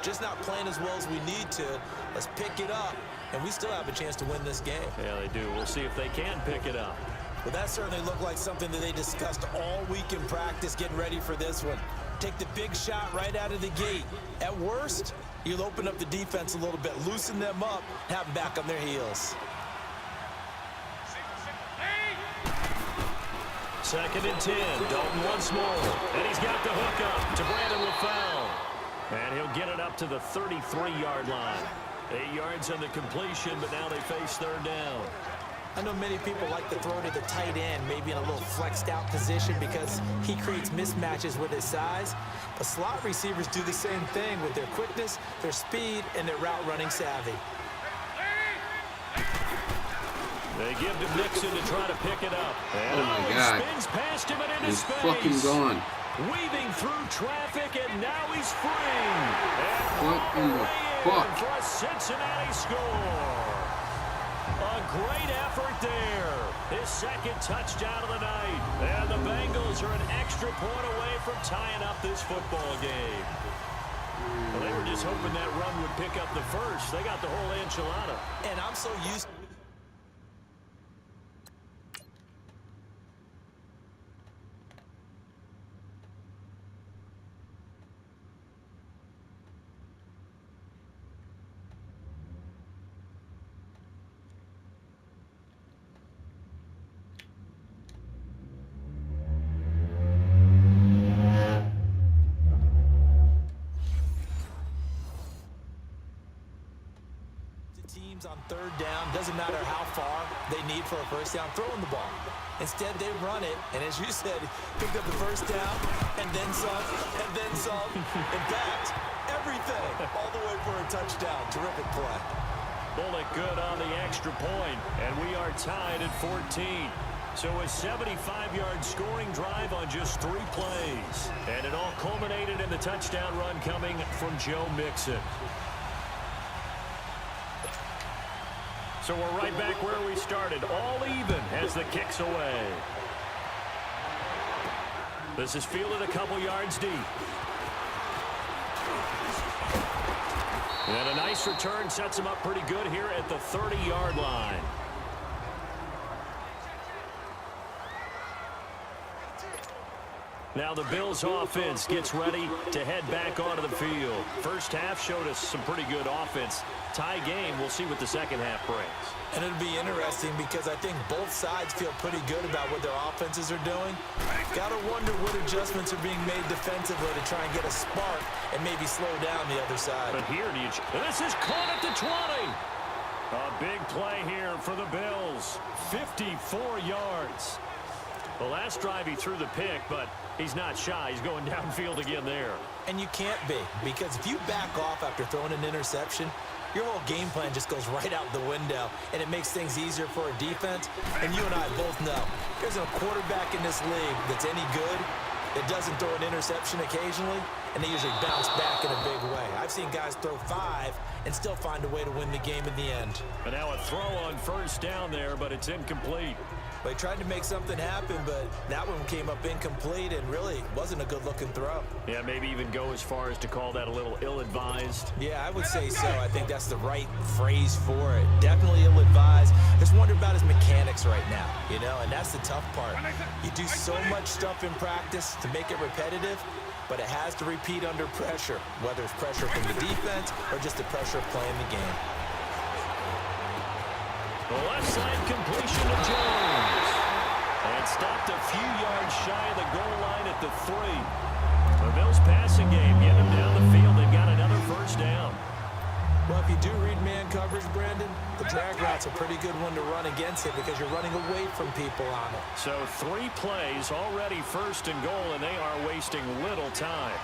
just not playing as well as we need to. Let's pick it up, and we still have a chance to win this game. Yeah, they do. We'll see if they can pick it up. Well, that certainly looked like something that they discussed all week in practice, getting ready for this one. Take the big shot right out of the gate. At worst, you'll open up the defense a little bit, loosen them up, have them back on their heels. 2nd and 10. Dalton once more. And he's got the hook up to Brandon with foul. And he'll get it up to the 33-yard line. 8 yards on the completion, but now they face 3rd down. I know many people like to throw to the tight end, maybe in a little flexed out position because he creates mismatches with his size. But slot receivers do the same thing with their quickness, their speed, and their route running savvy. They give to Mixon to try to pick it up. And oh my God. Spins past him and into He's space. fucking gone. Weaving through traffic, and now he's free. And what in the fuck? For a Cincinnati score. A great effort there. His 2nd touchdown of the night. And the Bengals are an extra point away from tying up this football game. Well, they were just hoping that run would pick up the first. They got the whole enchilada. And I'm so used to teams on 3rd down, doesn't matter how far they need for a first down, throwing the ball. Instead, they run it, and as you said, picked up the first down, and then some, and then some. In fact, everything, all the way for a touchdown. Terrific play. Bullock good on the extra point, and we are tied at 14. So a 75-yard scoring drive on just 3 plays. And it all culminated in the touchdown run coming from Joe Mixon. So we're right back where we started, all even as the kick's away. This is fielded a couple yards deep. And a nice return sets him up pretty good here at the 30-yard line. Now the Bills offense gets ready to head back onto the field. First half showed us some pretty good offense. Tie game, we'll see what the second half brings. And it'll be interesting because I think both sides feel pretty good about what their offenses are doing. Got to wonder what adjustments are being made defensively to try and get a spark and maybe slow down the other side. But here, this is caught at the 20. A big play here for the Bills. 54 yards. The last drive he threw the pick, but he's not shy. He's going downfield again there. And you can't be, because if you back off after throwing an interception, your whole game plan just goes right out the window, and it makes things easier for a defense. And you and I both know, there's a quarterback in this league that's any good that doesn't throw an interception occasionally, and they usually bounce back in a big way. I've seen guys throw 5 and still find a way to win the game in the end. And now a throw on first down there, but it's incomplete. They tried to make something happen, but that one came up incomplete and really wasn't a good-looking throw. Yeah, maybe even go as far as to call that a little ill-advised. Yeah, I would say so. I think that's the right phrase for it. Definitely ill-advised. Just wonder about his mechanics right now, you know, and that's the tough part. You do so much stuff in practice to make it repetitive, but it has to repeat under pressure, whether it's pressure from the defense or just the pressure of playing the game. The left side completion to Jones. And stopped a few yards shy of the goal line at the 3. The Bills passing game getting them down the field. They've got another first down. Well, if you do read man coverage, Brandon, the drag route's a pretty good one to run against it because you're running away from people on it. So 3 plays already first and goal, and they are wasting little time.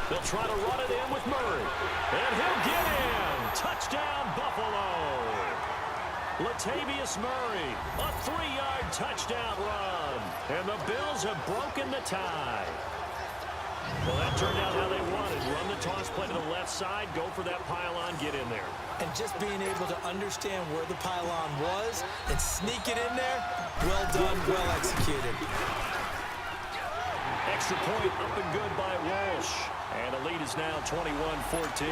They'll try to run it in with Murray. And he'll get in. Touchdown, Buffalo. Latavius Murray, a 3-yard touchdown run. And the Bills have broken the tie. Well, that turned out how they wanted. Run the toss play to the left side, go for that pylon, get in there. And just being able to understand where the pylon was and sneak it in there, well done, well executed. Extra point up and good by Walsh. And the lead is now 21-14.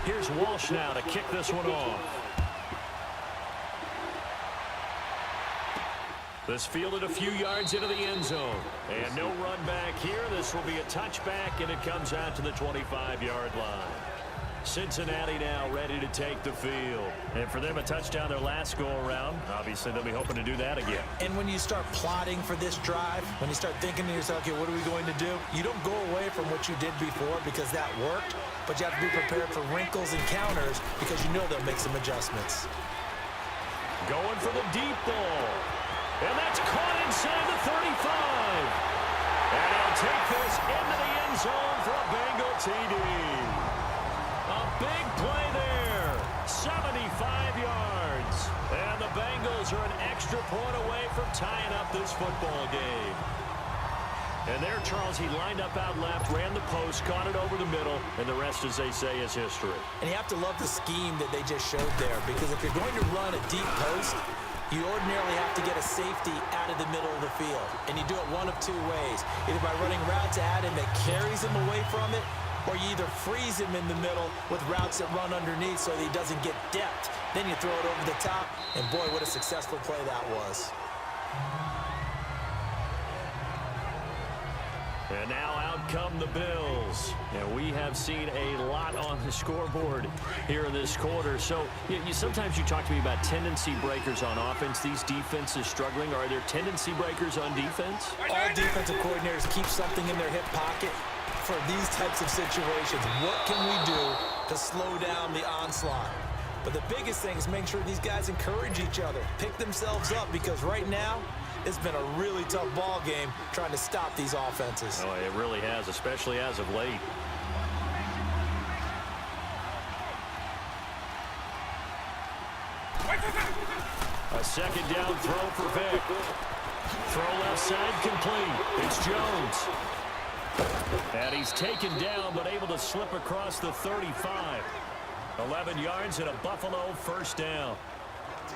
Here's Walsh now to kick this one off. This fielded a few yards into the end zone. And no run back here. This will be a touchback, and it comes out to the 25-yard line. Cincinnati now ready to take the field. And for them, a touchdown their last go-around. Obviously, they'll be hoping to do that again. And when you start plotting for this drive, when you start thinking to yourself, okay, what are we going to do? You don't go away from what you did before because that worked, but you have to be prepared for wrinkles and counters because you know they'll make some adjustments. Going for the deep ball. And that's caught inside the 35. And he'll take this into the end zone for a Bengal TD. A big play there. 75 yards. And the Bengals are an extra point away from tying up this football game. And there, Charles, he lined up out left, ran the post, caught it over the middle, and the rest, as they say, is history. And you have to love the scheme that they just showed there, because if you're going to run a deep post, you ordinarily have to get a safety out of the middle of the field. And you do it one of two ways. Either by running routes at him that carries him away from it, or you either freeze him in the middle with routes that run underneath so that he doesn't get depth. Then you throw it over the top, and boy, what a successful play that was. And now out come the Bills. And we have seen a lot on the scoreboard here in this quarter. So sometimes you talk to me about tendency breakers on offense. These defenses struggling. Are there tendency breakers on defense? All defensive coordinators keep something in their hip pocket for these types of situations. What can we do to slow down the onslaught? But the biggest thing is making sure these guys encourage each other, pick themselves up, because right now, it's been a really tough ball game trying to stop these offenses. Oh, it really has, especially as of late. A second down throw for Vick. Throw left side complete. It's Jones. And he's taken down but able to slip across the 35. 11 yards and a Buffalo first down.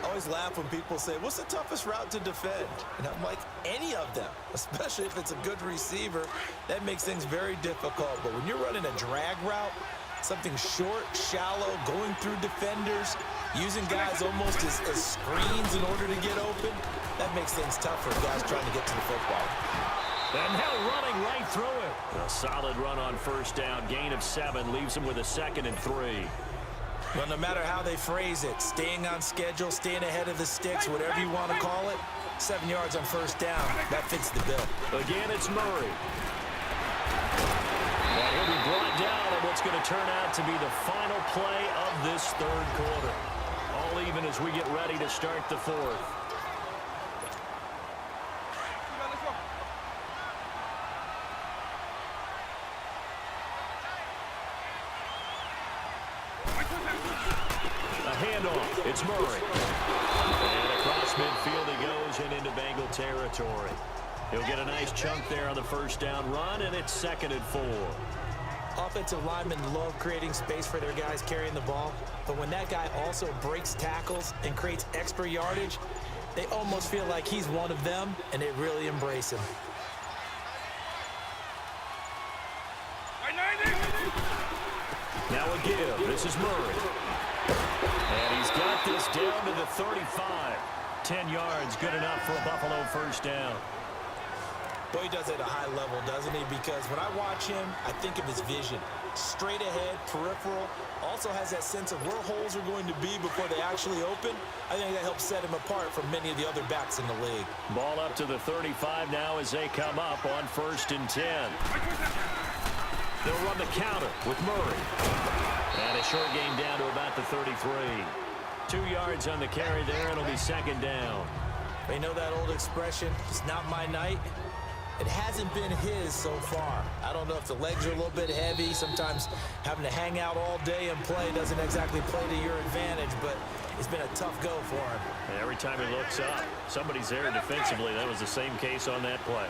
I always laugh when people say, what's the toughest route to defend? And I'm like, any of them, especially if it's a good receiver. That makes things very difficult. But when you're running a drag route, something short, shallow, going through defenders, using guys almost as screens in order to get open, that makes things tough for guys trying to get to the football. And now running right through it. A solid run on first down. Gain of 7 leaves him with a 2nd and 3. Well, no matter how they phrase it, staying on schedule, staying ahead of the sticks, whatever you want to call it, 7 yards on first down, that fits the bill. Again, it's Murray. And he'll be brought down at what's going to turn out to be the final play of this third quarter. All even as we get ready to start the fourth. Handoff. It's Murray. And across midfield he goes and into Bengal territory. He'll get a nice chunk there on the first down run, and it's 2nd and 4. Offensive linemen love creating space for their guys carrying the ball, but when that guy also breaks tackles and creates extra yardage, they almost feel like he's one of them, and they really embrace him. Now a give. This is Murray. And he's got this down to the 35. 10 yards, good enough for a Buffalo first down. Boy, he does it at a high level, doesn't he? Because when I watch him, I think of his vision. Straight ahead, peripheral, also has that sense of where holes are going to be before they actually open. I think that helps set him apart from many of the other backs in the league. Ball up to the 35 now as they come up on 1st and 10. They'll run the counter with Murray. And a short gain down to about the 33. 2 yards on the carry there, and it'll be 2nd down. You know that old expression, it's not my night? It hasn't been his so far. I don't know if the legs are a little bit heavy. Sometimes having to hang out all day and play doesn't exactly play to your advantage, but it's been a tough go for him. And every time he looks up, somebody's there defensively. That was the same case on that play.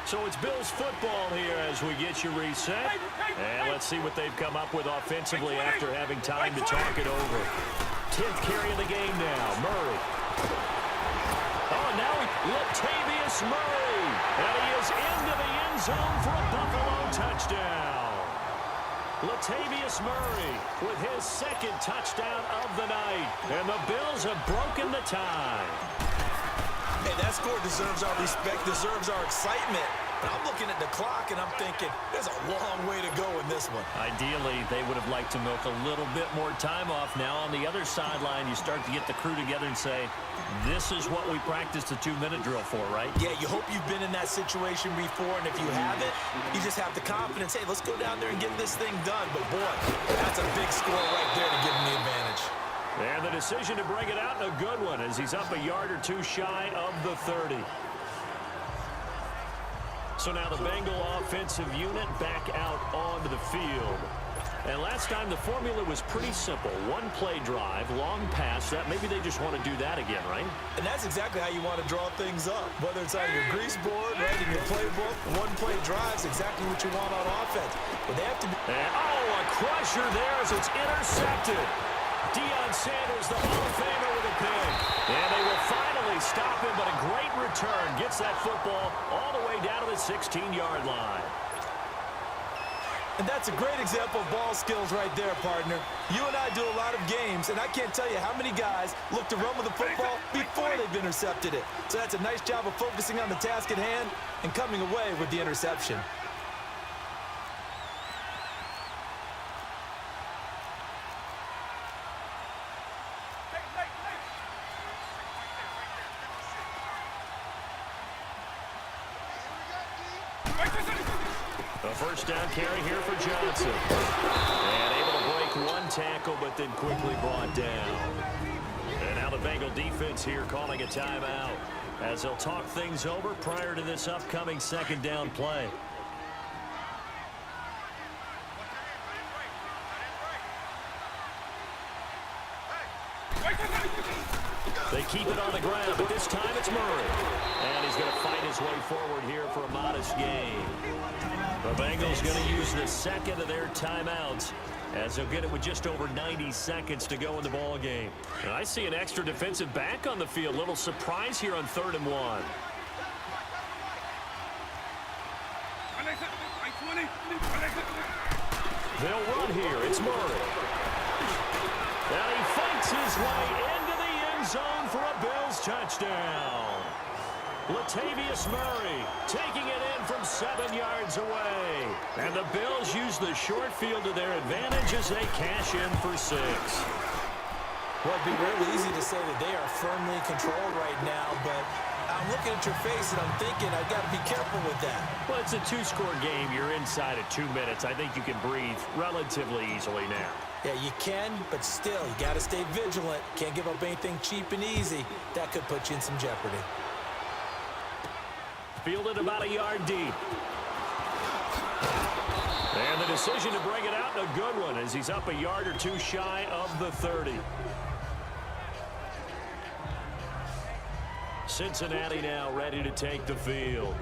So it's Bills football here as we get you reset. And let's see what they've come up with offensively after having time to talk it over. 10th carry of the game now. Murray. Oh, now Latavius Murray. And he is into the end zone for a Buffalo touchdown. Latavius Murray with his second touchdown of the night. And the Bills have broken the tie. Hey, that score deserves our respect, deserves our excitement. But I'm looking at the clock, and I'm thinking there's a long way to go in this one. Ideally, they would have liked to milk a little bit more time off. Now on the other sideline, you start to get the crew together and say, this is what we practiced the 2-minute drill for, right? Yeah, you hope you've been in that situation before, and if you haven't, you just have the confidence, hey, let's go down there and get this thing done. But, boy, that's a big score right there to give them the advantage. And the decision to bring it out, a good one, as he's up a yard or two shy of the 30. So now the Bengal offensive unit back out onto the field. And last time the formula was pretty simple. One-play drive, long pass. That maybe they just want to do that again, right? And that's exactly how you want to draw things up. Whether it's on your grease board, right, in your playbook, one-play drive is exactly what you want on offense. But they have to be... And, a crusher there as it's intercepted. Deion Sanders, the Hall of Famer, with a pick. And they will finally stop him, but a great return. Gets that football all the way down to the 16-yard line. And that's a great example of ball skills right there, partner. You and I do a lot of games, and I can't tell you how many guys look to run with the football before they've intercepted it. So that's a nice job of focusing on the task at hand and coming away with the interception. A first down carry here for Johnson. And able to break one tackle, but then quickly brought down. And now the Bengal defense here calling a timeout as they'll talk things over prior to this upcoming second down play. They keep it on the ground, but this time it's Murray. And he's going to fight his way forward here for a modest gain. The Bengals going to use the second of their timeouts as they'll get it with just over 90 seconds to go in the ball game. And I see an extra defensive back on the field. Little surprise here on 3rd and 1. They'll run here. It's Murray. And he fights his way into the end zone for a Bills touchdown. Latavius Murray taking it in from 7 yards away. And the Bills use the short field to their advantage as they cash in for 6. Well, it'd be really easy to say that they are firmly controlled right now, but I'm looking at your face and I'm thinking I've got to be careful with that. Well, it's a 2-score game. You're inside of 2 minutes. I think you can breathe relatively easily now. Yeah, you can, but still, you got to stay vigilant. Can't give up anything cheap and easy. That could put you in some jeopardy. Fielded about a yard deep. And the decision to bring it out, a good one, as he's up a yard or two shy of the 30. Cincinnati now ready to take the field.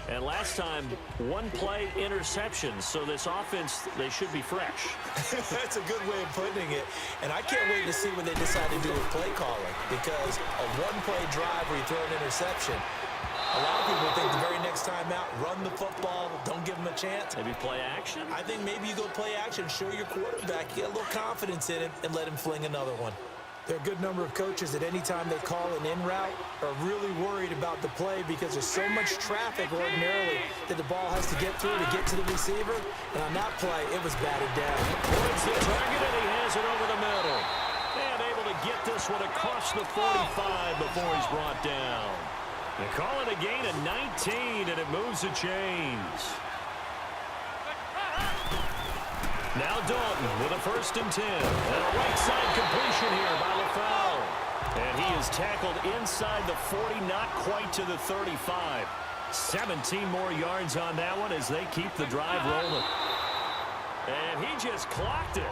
And last time, one-play interception, so this offense, they should be fresh. That's a good way of putting it. And I can't wait to see what they decide to do with play calling, because a one-play drive where you throw an interception, a lot of people think the very next time out, run the football, don't give them a chance. Maybe play action? I think maybe you go play action, show your quarterback, you get a little confidence in him, and let him fling another one. There are a good number of coaches that any time they call an in route are really worried about the play because there's so much traffic ordinarily that the ball has to get through to get to the receiver. And on that play, it was batted down. Points the target, and he has it over the middle. And able to get this one across the 45 before he's brought down. They call it a gain of 19, and it moves the chains. Now Dalton with a 1st and 10. And a right side completion here by LaFell. And he is tackled inside the 40, not quite to the 35. 17 more yards on that one as they keep the drive rolling. And he just clocked it.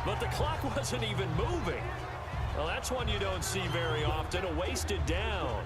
But the clock wasn't even moving. Well, that's one you don't see very often, a wasted down.